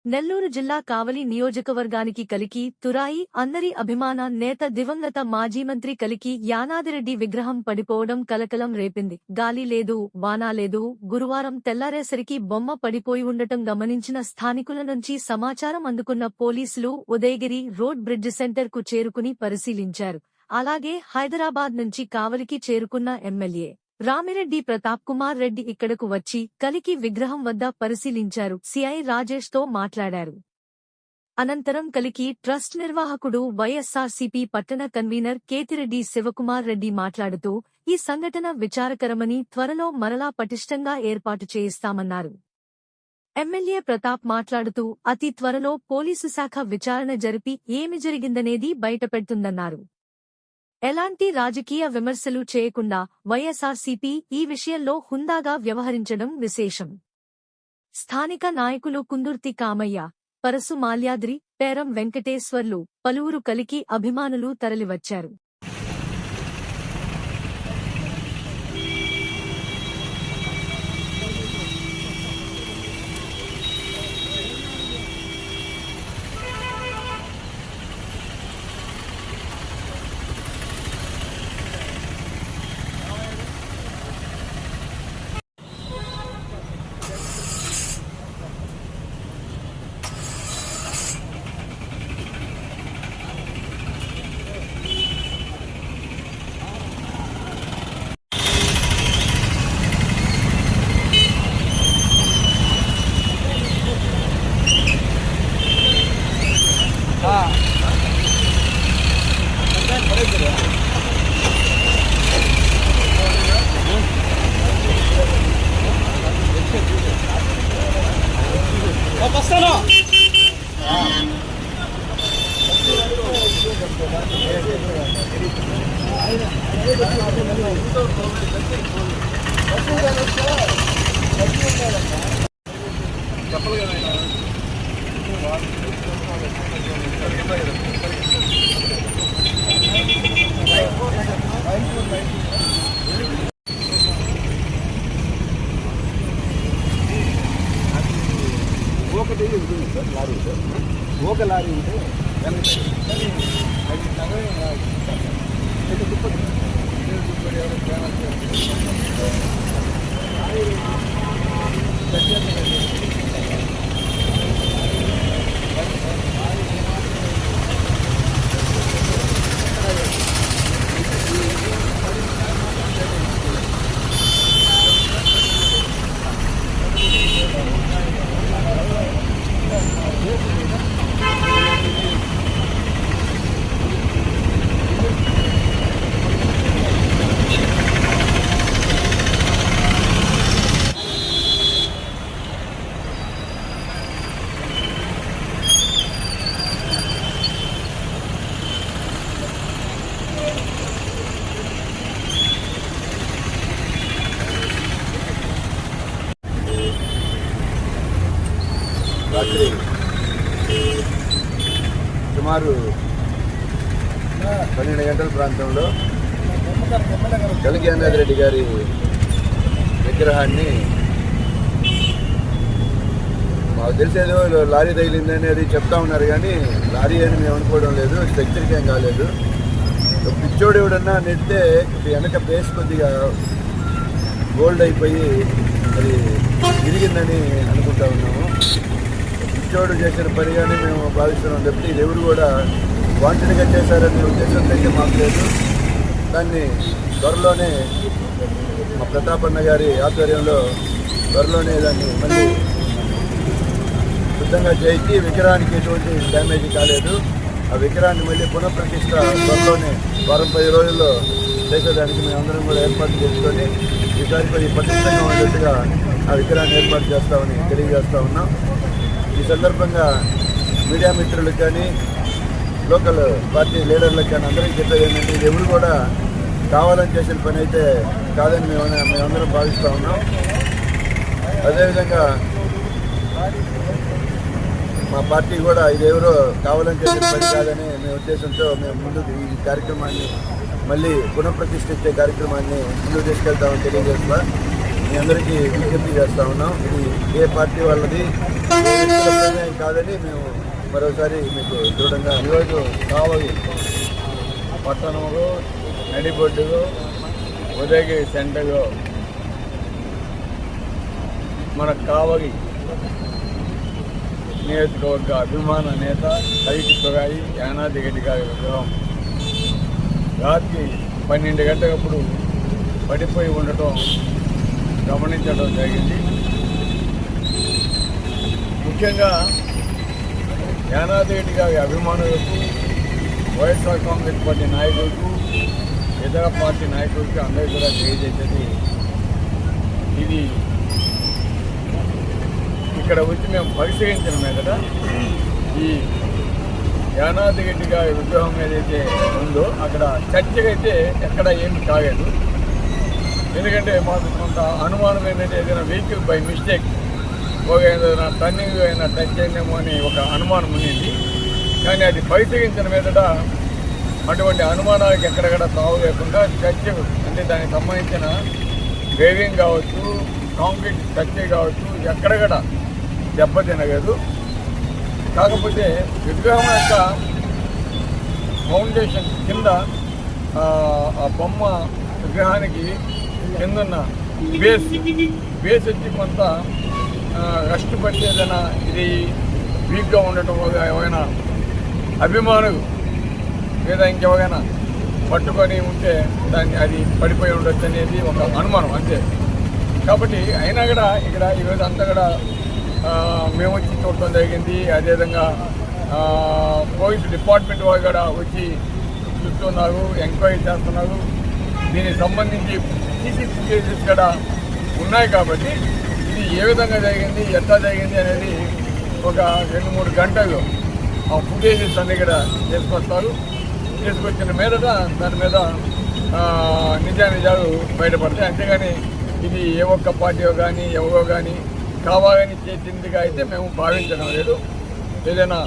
నెల్లూరు జిల్లా కావలి నియోజకవర్గానికి కలికి తురాయి అందరి అభిమాన నేత దివంగత మాజీ మంత్రి కలికి యానాదిరెడ్డి విగ్రహం పడిపోవడం కలకలం రేపింది. గాలి లేదు, వాన లేదు. గురువారం తెల్లారేసరికి బొమ్మ పడిపోయి ఉండటం గమనించిన స్థానికుల నుంచి సమాచారం అందుకున్న పోలీసులు ఉదయగిరి రోడ్ బ్రిడ్జ్ సెంటర్ కు చేరుకుని పరిశీలించారు. అలాగే హైదరాబాద్ నుంచి కావలికి చేరుకున్న ఎమ్మెల్యే రామిరెడ్డి ప్రతాప్ కుమార్ రెడ్డి ఇక్కడకు వచ్చి కలికి విగ్రహం వద్ద పరిశీలించారు. సిఐ రాజేష్ తో మాట్లాడారు. అనంతరం కలికి ట్రస్ట్ నిర్వాహకుడు వైఎస్ఆర్సీపీ పట్టణ కన్వీనర్ కేతిరెడ్డి శివకుమార్ రెడ్డి మాట్లాడుతూ ఈ సంఘటన విచారకరమని, త్వరలో మరలా పటిష్టంగా ఏర్పాటు చేయిస్తామన్నారు. ఎమ్మెల్యే ప్రతాప్ మాట్లాడుతూ అతి త్వరలో పోలీసు శాఖ విచారణ జరిపి ఏమి జరిగిందనేది బయటపెడుతుందన్నారు. ఎలాంటి రాజకీయ విమర్శలు చేయకుండా వైఎస్ఆర్సీపీ ఈ విషయంలో హుందాగా వ్యవహరించడం విశేషం. స్థానిక నాయకులు కుందుర్తి కామయ్య, పరసు మాల్యాద్రి, పేరం వెంకటేశ్వర్లు, పలువురు కలికి అభిమానులు తరలివచ్చారు. ఒక లారీ ఉంటే రాత్రి సుమారు 12 గంటల ప్రాంతంలో కలికి యానాదిరెడ్డి గారి విగ్రహాన్ని మాకు తెలిసేదో లారీ తగిలింది అనేది చెప్తా ఉన్నారు, కానీ లారీ అని మేము అనుకోవడం లేదు. స్ట్రక్చర్కి ఏం కాలేదు. పిచ్చోడు ఎవడన్నా నెడితే వెనక బేస్ కొద్దిగా గోల్డ్ అయిపోయి అది విరిగిందని అనుకుంటా ఉన్నాము. పిచ్చోడు చేసిన పనిగానే మేము భావిస్తున్నాం తప్పితే ఇది ఎవరు కూడా వాంటెడ్గా చేశారనే ఉద్దేశంతో అయితే మాకు లేదు. దాన్ని త్వరలోనే మా ప్రతాపన్న గారి ఆధ్వర్యంలో త్వరలోనే దాన్ని మళ్ళీ శుద్ధంగా చేయించి విగ్రహానికి ఎటువంటి డ్యామేజ్ కాలేదు. ఆ విగ్రహాన్ని మళ్ళీ పునఃప్రతిష్ఠ త్వరలోనే 10 రోజుల్లో చేసేదానికి మేమందరం కూడా ఏర్పాటు చేసుకొని ఈసారి కొద్దిగా పటిష్టంగా ఉండేట్టుగా ఆ విగ్రహాన్ని ఏర్పాటు చేస్తామని తెలియజేస్తా ఉన్నాం. ఈ సందర్భంగా మీడియా మిత్రులకు కానీ లోకల్ పార్టీ లీడర్లకు కానీ అందరికీ చెప్పేది ఏంటంటే ఇది ఎవరు కూడా కావాలని చేసిన పని అయితే కాదని మేమందరం భావిస్తూ ఉన్నాం. అదేవిధంగా మా పార్టీ కూడా ఇదెవరో కావాలని చేసిన పని కాదని మేము ఉద్దేశంతో మేము ముందుకు ఈ కార్యక్రమాన్ని మళ్ళీ పునఃప్రతిష్ఠించే కార్యక్రమాన్ని ముందుకు తీసుకెళ్తామని తెలియజేస్తున్నా. మీ అందరికీ విజ్ఞప్తి చేస్తా ఉన్నాం. ఇది ఏ పార్టీ వాళ్ళది ఏ వ్యక్తుల ప్రమేయం కాదని మేము మరోసారి మీకు దృఢంగా ఈరోజు కావలి పట్టణంలో నడిబొడ్డులో ఉదయగిరి సెంటర్లో మన కావలి నియోజకవర్గ అభిమాన నేత కైకి తురాయి యానాది రెడ్డి గారి విగ్రహం రాత్రి 12 గంటలప్పుడు పడిపోయి ఉండటం గమనించడం జరిగింది. ముఖ్యంగా యానాది రెడ్డి గారి అభిమానులకు, వైఎస్ఆర్ కాంగ్రెస్ పార్టీ నాయకులకు, ఇతర పార్టీ నాయకులకు అందరికీ కూడా తెలియజేసేది, ఇది ఇక్కడ వచ్చి మేము పరిశీలించిన మీదట ఈ యానాది రెడ్డి గారి విగ్రహం ఏదైతే ఉందో అక్కడ చర్చకైతే ఎక్కడ ఏమి కాలేదు. ఎందుకంటే మాకు కొంత అనుమానం ఏంటంటే ఏదైనా వెహికల్ బై మిస్టేక్ ఏదైనా టర్నింగ్ అయినా టచ్ అయిందేమో అని ఒక అనుమానం ఉండింది. కానీ అది పరిశీలించిన మీదట అటువంటి అనుమానాలకు ఎక్కడెక్కడ తావు లేకుండా చర్చ అంటే దానికి సంబంధించిన డ్రైవింగ్ కావచ్చు, కాంక్రీట్ చర్చ కావచ్చు ఎక్కడెక్కడ దెబ్బతినలేదు. కాకపోతే విగ్రహం యొక్క ఫౌండేషన్ కింద ఆ బొమ్మ విగ్రహానికి కిందన్న బేస్ వచ్చి కొంత రస్ట్ పట్టేదైనా ఇది వీక్గా ఉండటం వల్ల ఎవరైనా అభిమానులు లేదా ఇంకెవరైనా పట్టుకొని ఉంటే అది పడిపోయి ఉండొచ్చు అనేది ఒక అనుమానం అంతే. కాబట్టి అయినా కూడా ఇక్కడ ఈరోజు అంతా కూడా మేము వచ్చి చూడటం జరిగింది. అదేవిధంగా పోలీస్ డిపార్ట్మెంట్ వాళ్ళు కూడా వచ్చి చూస్తున్నారు, ఎంక్వైరీ చేస్తున్నారు. దీనికి సంబంధించి సీసీ ఫుటేజెస్ కూడా ఉన్నాయి. కాబట్టి ఇది ఏ విధంగా జరిగింది, ఎట్లా జరిగింది అనేది ఒక 2-3 గంటలు ఆ ఫుటేజెస్ అన్ని కూడా తీసుకొచ్చిన మీదట దాని మీద నిజాలు బయటపడతాయి. అంతేగాని ఇది ఏ ఒక్క పార్టీయో కానీ ఎవరో కానీ కావాలని చేసిందిగా అయితే మేము భావించడం లేదు. ఏదైనా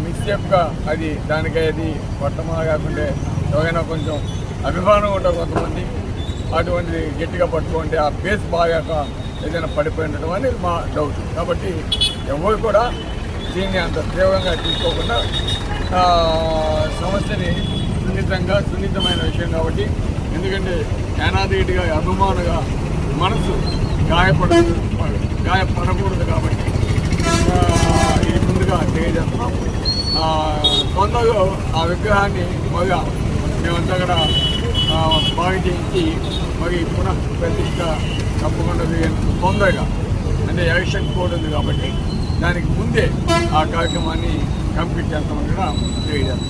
మిస్టేక్గా అది దానికి అది పట్టమా కాకుండా ఎవరైనా కొంచెం అభిమానం ఉంటారు కొంతమంది, అటువంటిది గట్టిగా పట్టుకుంటే ఆ బేస్ బాగాక ఏదైనా పడిపోయి ఉండటం అనేది మా డౌట్. కాబట్టి ఎవరు కూడా దీన్ని అంత తీవ్రంగా తీసుకోకుండా సమస్యని సున్నితమైన విషయం కాబట్టి, ఎందుకంటే యానాది రెడ్డి గారి అభిమానుగా మనసు గాయపడకూడదు కాబట్టి ఇది ముందుగా తెలియజేస్తున్నాం. తొందరగా ఆ విగ్రహాన్ని బాగా మేమంతా కూడా బాగా చేయించి మరి పునః ప్రతిష్ట తప్పకుండా తొందరగా అంటే ఎలక్షన్ కోడ్ ఉంది కాబట్టి దానికి ముందే ఆ కార్యక్రమాన్ని కంప్లీట్ చేస్తామని కూడా తెలియజేస్తాం.